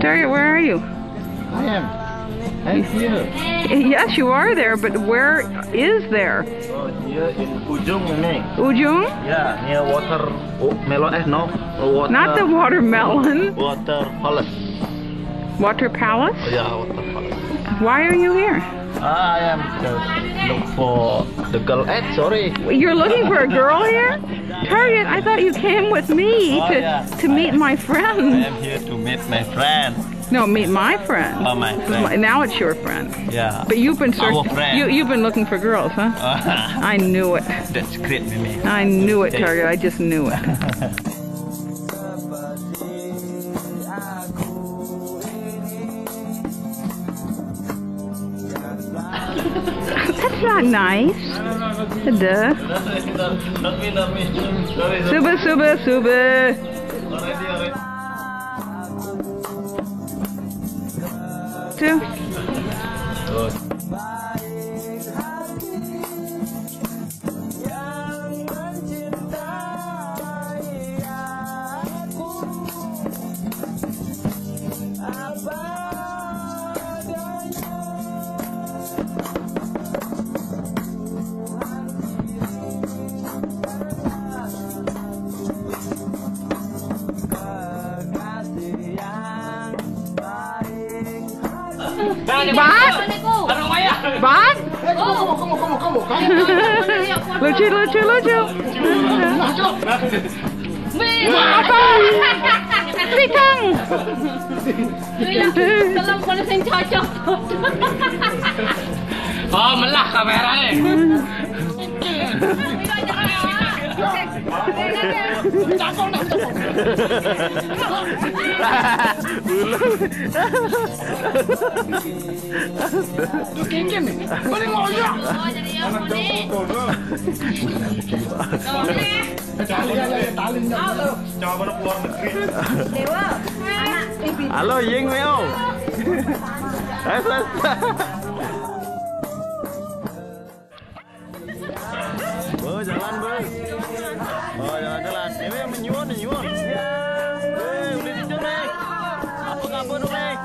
Target, where are you? I am. I'm here. Yes, you are there, but where is there? Oh, here in Ujung, Mimi. Ujung? Yeah, near water. Oh, melon. No. Water. Not the watermelon. Water palace. Water palace? Oh, yeah, water palace. Why are you here? I am just look for the girl. Sorry. You're looking for a girl here? Target, I thought you came with me to meet my I friend. am here to meet my friend. No, meet my friend. Oh, my friend. Now it's your friend. Yeah. But you've been Our friend. you've been looking for girls, huh? I knew it. That's great, Mimi. I knew it, Target. I just knew it. That's not nice. Duh. Suba, suba, suba. Two. Bát. Bát. Lucu, lucu, lucu. Tikang. Kalau polis yang cocok. Oh, melah kameranya. Tuh kincin nih, boleh ngojok. Oh, jadi yang ini. Talin. Coba keluar negeri. Dewa. Halo, Ying Meo. Bu, jalan, Bu. Oh, jalan-jalan. Ini yang menyuon. Ya. Boleh dijun, Nek. Apa dong, Nek?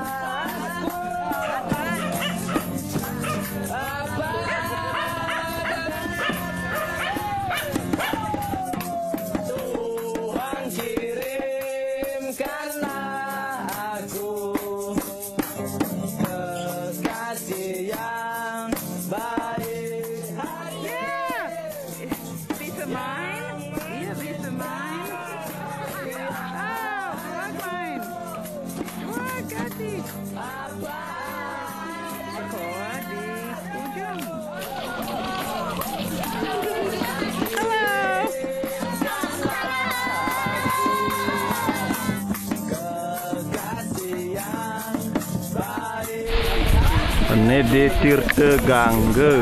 Ini di Tirte Gangge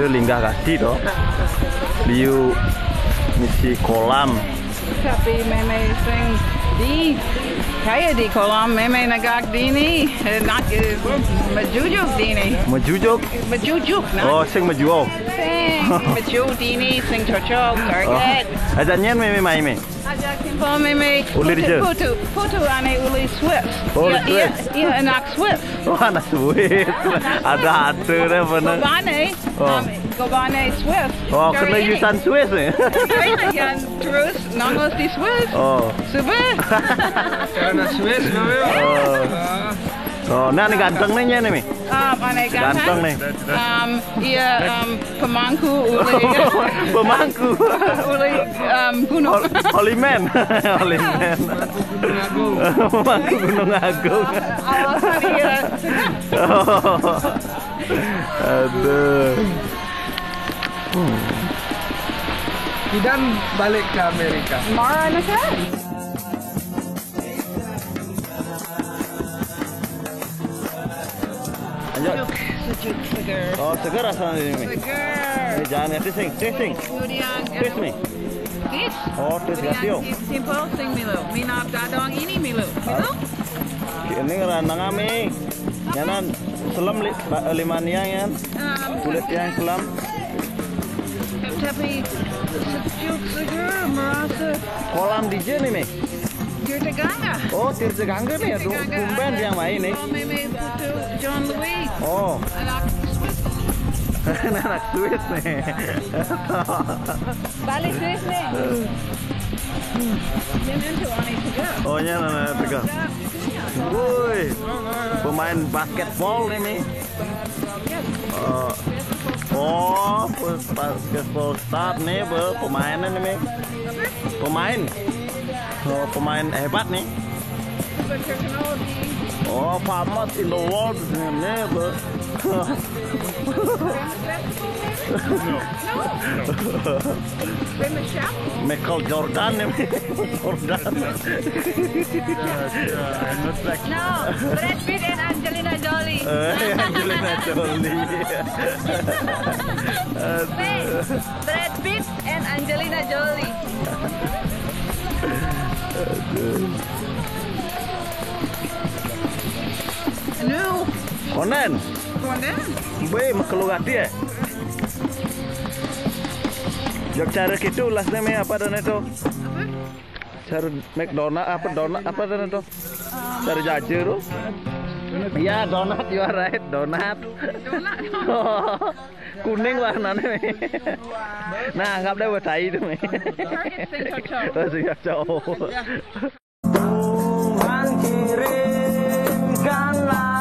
Linggah Kasih toh. Liu misi kolam. Tapi meme sing di kayak di kolam meme nagak dini nak majujuk dini. Majujuk nak. Oh, sing majuo. Sing majujuk dini sing cocok target. Ada nyen meme maime. Ajak Timpal meme. Putu ane uli Swis. Oh, Swis. Iya anak Swis. Oh, anak Swis. Ada deh bener. Gobane Swis. Oh, kena yusan Swis nih. Yang terus nongos di Swis. Oh. Super. Karena Swis, Oh, nah ini ganteng nih Mi. Ane Ganteng nih. Iya pemangku uli. Pemangku. Uli gunung. Holiman. Pemangku Gunung Agung. Alasan iya. Aduh. Dan balik ke Amerika. Mara nasa? Lanjut. Sejuk seger. Oh, segar rasanya ini Mi. Seger. Ini jangan ya, sing. Kemudian Tis Mi. tis. Oh, tis gasio. Timpal sing milu. Minap dadong ini milu. Milu? Ini ngerandang kami. Nyanan selam lima niang ya. Kulit yang selam. Tapi sejuk seger merasa. Kolam DJ nih Mi. Iraga. Oh, Tirtegangga nih, tumben dia main nih. Oh, Meme Putu, Jean Louis. Oh. Anak Swis. Anak Swis nih. Bali Swis nih. Oh, nya anak tegang. Woi, pemain basketball ini. Oh, basketball start nih, pemainnya nih. Pemain hebat nih. Oh, famous in the world nih, Michael Jordan nih. Jordan. No, Brad Pitt and Angelina Jolie. Angelina Jolie. Brad Pitt and Angelina Jolie. Nu. Konen. Be makelugati ya. Jok cara gitu lah nih apa dan itu? Cara McDonald apa dan itu? Cara jajar tuh? Iya donat, you are right, donat. Kuning warnanya nih. Nah anggap deh buat saya itu nih. Tuhan kirimkanlah